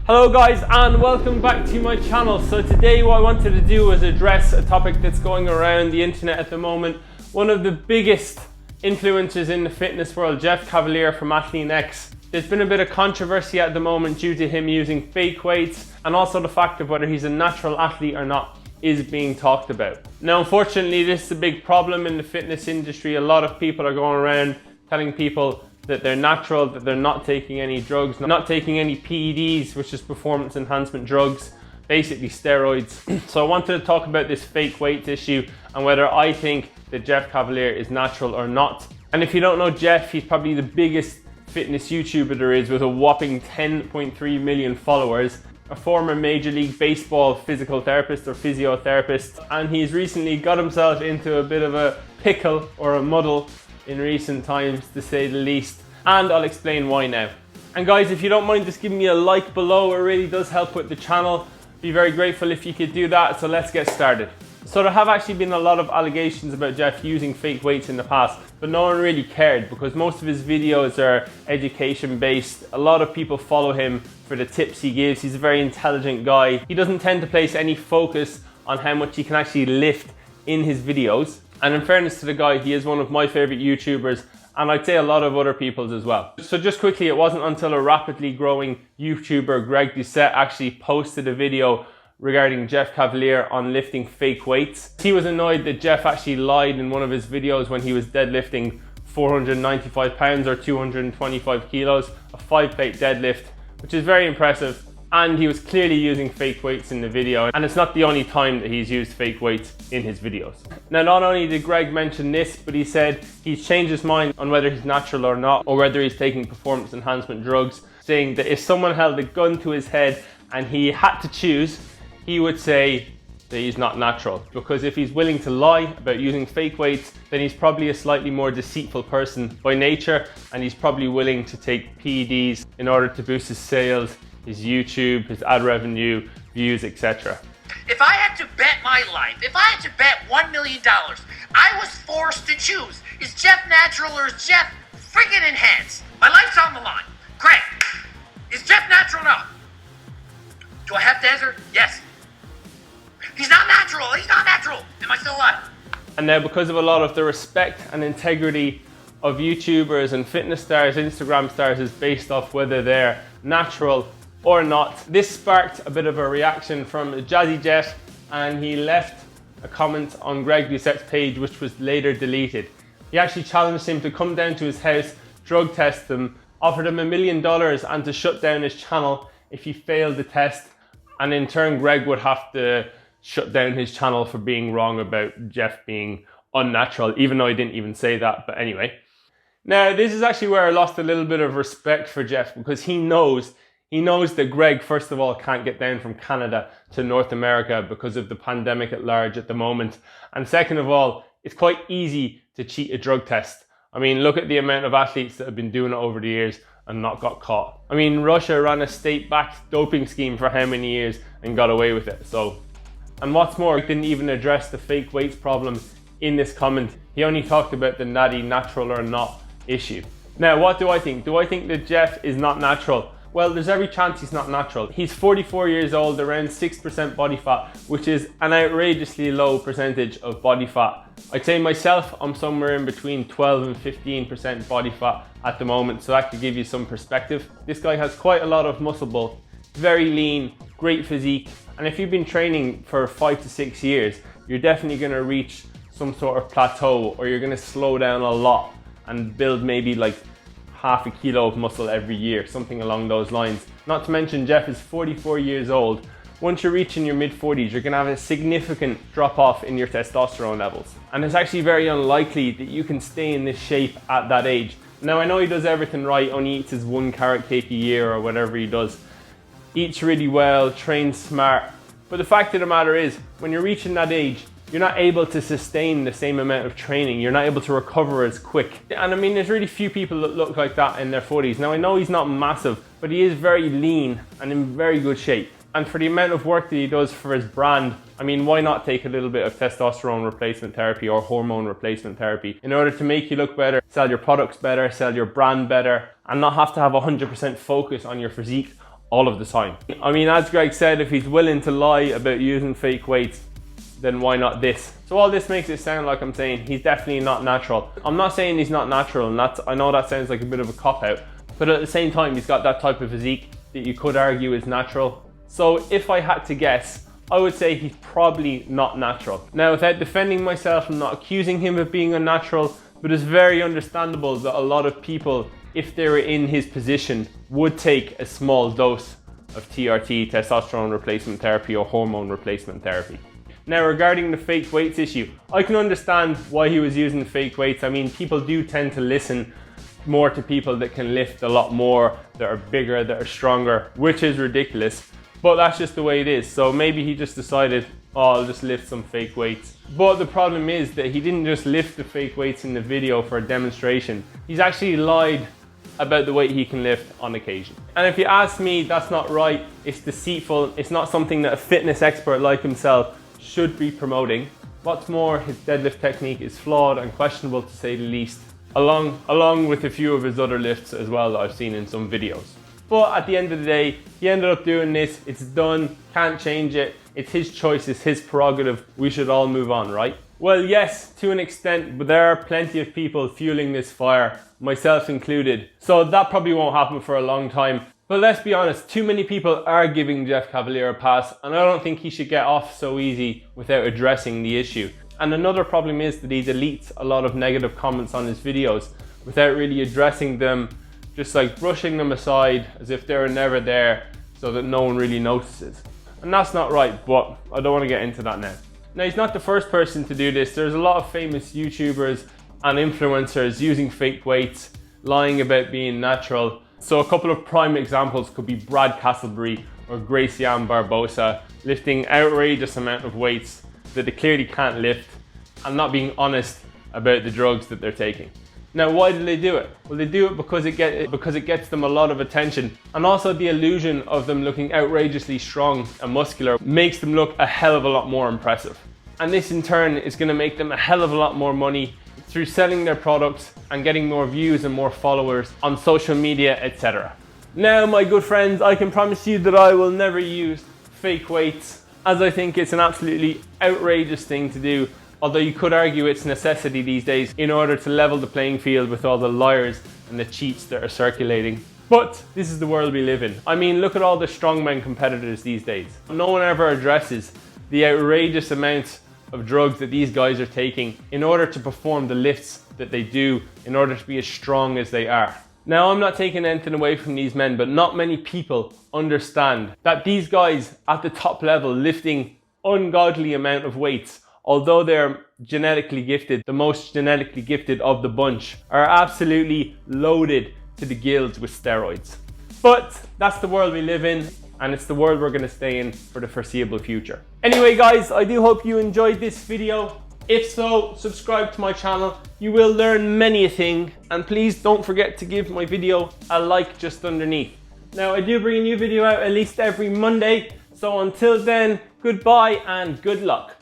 Hello guys and welcome back to my channel. So today what I wanted to do was address a topic that's going around the internet at the moment. One of the biggest influencers in the fitness world, Jeff Cavaliere from ATHLEAN-X. There's been a bit of controversy at the moment due to him using fake weights, and also the fact of whether he's a natural athlete or not is being talked about. Now unfortunately this is a big problem in the fitness industry. A lot of people are going around telling people that they're natural, that they're not taking any drugs, not taking any PEDs, which is performance enhancement drugs, basically steroids. So I wanted to talk about this fake weight issue and whether I think that Jeff Cavaliere is natural or not. And if you don't know Jeff, he's probably the biggest fitness YouTuber there is with a whopping 10.3 million followers, a former Major League Baseball physical therapist or physiotherapist, and he's recently got himself into a bit of a pickle or a muddle in recent times, to say the least, and I'll explain why now. And guys, if you don't mind just giving me a like below, it really does help with the channel. Be very grateful if you could do that. So let's get started. So there have actually been a lot of allegations about Jeff using fake weights in the past, but no one really cared because most of his videos are education based. A lot of people follow him for the tips he gives. He's a very intelligent guy. He doesn't tend to place any focus on how much he can actually lift in his videos. And in fairness to the guy, he is one of my favorite YouTubers, and I'd say a lot of other people's as well. So just quickly, it wasn't until a rapidly growing YouTuber, Greg Doucette, actually posted a video regarding Jeff Cavaliere on lifting fake weights. He was annoyed that Jeff actually lied in one of his videos when he was deadlifting 495 pounds or 225 kilos, a 5-plate deadlift, which is very impressive. And he was clearly using fake weights in the video, and it's not the only time that he's used fake weights in his videos. Now, not only did Greg mention this, but he said he's changed his mind on whether he's natural or not, or whether he's taking performance enhancement drugs, saying that if someone held a gun to his head and he had to choose, he would say that he's not natural. Because if he's willing to lie about using fake weights, then he's probably a slightly more deceitful person by nature, and he's probably willing to take PEDs in order to boost his sales, his YouTube, his ad revenue, views, etc. If I had to bet my life, if I had to bet $1 million, I was forced to choose. Is Jeff natural or is Jeff friggin' enhanced? My life's on the line. Craig, is Jeff natural or not? Do I have to answer? Yes. He's not natural. He's not natural. Am I still alive? And now, because of a lot of the respect and integrity of YouTubers and fitness stars, Instagram stars is based off whether they're natural or not. This sparked a bit of a reaction from Jazzy Jet, and he left a comment on Greg Doucette's page, which was later deleted. He actually challenged him to come down to his house, drug test him, offered him $1 million and to shut down his channel if he failed the test, and in turn Greg would have to shut down his channel for being wrong about Jeff being unnatural, even though he didn't even say that, but anyway. Now this is actually where I lost a little bit of respect for Jeff, because he knows that Greg, first of all, can't get down from Canada to North America because of the pandemic at large at the moment. And second of all, it's quite easy to cheat a drug test. I mean, look at the amount of athletes that have been doing it over the years and not got caught. I mean, Russia ran a state-backed doping scheme for how many years and got away with it, so. And what's more, he didn't even address the fake weights problem in this comment. He only talked about the natty natural or not issue. Now, what do I think? Do I think that Jeff is not natural? Well, there's every chance he's not natural. He's 44 years old, around 6% body fat, which is an outrageously low percentage of body fat. I'd say myself, I'm somewhere in between 12 and 15% body fat at the moment, so that could give you some perspective. This guy has quite a lot of muscle bulk, very lean, great physique, and if you've been training for 5 to 6 years, you're definitely gonna reach some sort of plateau, or you're gonna slow down a lot and build maybe like half a kilo of muscle every year, something along those lines. Not to mention Jeff is 44 years old. Once you're reaching your mid-40s, you're gonna have a significant drop off in your testosterone levels. And it's actually very unlikely that you can stay in this shape at that age. Now I know he does everything right, only eats his 1 carrot cake a year or whatever he does. Eats really well, trains smart. But the fact of the matter is, when you're reaching that age, you're not able to sustain the same amount of training. You're not able to recover as quick. And I mean, there's really few people that look like that in their 40s. Now I know he's not massive, but he is very lean and in very good shape. And for the amount of work that he does for his brand, I mean, why not take a little bit of testosterone replacement therapy or hormone replacement therapy in order to make you look better, sell your products better, sell your brand better, and not have to have 100% focus on your physique all of the time. I mean, as Greg said, if he's willing to lie about using fake weights, then why not this? So all this makes it sound like I'm saying he's definitely not natural. I'm not saying he's not natural, and I know that sounds like a bit of a cop-out, but at the same time, he's got that type of physique that you could argue is natural. So if I had to guess, I would say he's probably not natural. Now, without defending myself, I'm not accusing him of being unnatural, but it's very understandable that a lot of people, if they were in his position, would take a small dose of TRT, testosterone replacement therapy, or hormone replacement therapy. Now, regarding the fake weights issue, I can understand why he was using fake weights. I mean, people do tend to listen more to people that can lift a lot more, that are bigger, that are stronger, which is ridiculous, but that's just the way it is. So maybe he just decided, oh, I'll just lift some fake weights. But the problem is that he didn't just lift the fake weights in the video for a demonstration. He's actually lied about the weight he can lift on occasion. And if you ask me, that's not right. It's deceitful. It's not something that a fitness expert like himself should be promoting. What's more, his deadlift technique is flawed and questionable, to say the least, along with a few of his other lifts as well that I've seen in some videos. But at the end of the day, he ended up doing this. It's done, can't change it. It's his choice, it's his prerogative. We should all move on, right? Well, yes, to an extent, but there are plenty of people fueling this fire, myself included. So that probably won't happen for a long time. But let's be honest, too many people are giving Jeff Cavaliere a pass, and I don't think he should get off so easy without addressing the issue. And another problem is that he deletes a lot of negative comments on his videos without really addressing them, just like brushing them aside as if they were never there so that no one really notices. And that's not right, but I don't want to get into that now. Now, he's not the first person to do this. There's a lot of famous YouTubers and influencers using fake weights, lying about being natural. So a couple of prime examples could be Brad Castleberry or Gracianne Barbosa, lifting outrageous amount of weights that they clearly can't lift and not being honest about the drugs that they're taking. Now, why do they do it? Well, they do it because it gets them a lot of attention, and also the illusion of them looking outrageously strong and muscular makes them look a hell of a lot more impressive. And this in turn is going to make them a hell of a lot more money through selling their products and getting more views and more followers on social media, etc. Now, my good friends, I can promise you that I will never use fake weights, as I think it's an absolutely outrageous thing to do. Although you could argue it's necessity these days in order to level the playing field with all the liars and the cheats that are circulating. But this is the world we live in. I mean, look at all the strongman competitors these days. No one ever addresses the outrageous amounts of drugs that these guys are taking in order to perform the lifts that they do, in order to be as strong as they are. Now, I'm not taking anything away from these men, but not many people understand that these guys at the top level lifting ungodly amount of weights, although they're genetically gifted, the most genetically gifted of the bunch, are absolutely loaded to the gills with steroids. But that's the world we live in, and it's the world we're going to stay in for the foreseeable future. Anyway, guys, I do hope you enjoyed this video. If so, subscribe to my channel. You will learn many a thing, and please don't forget to give my video a like just underneath. Now, I do bring a new video out at least every Monday, so until then, goodbye and good luck.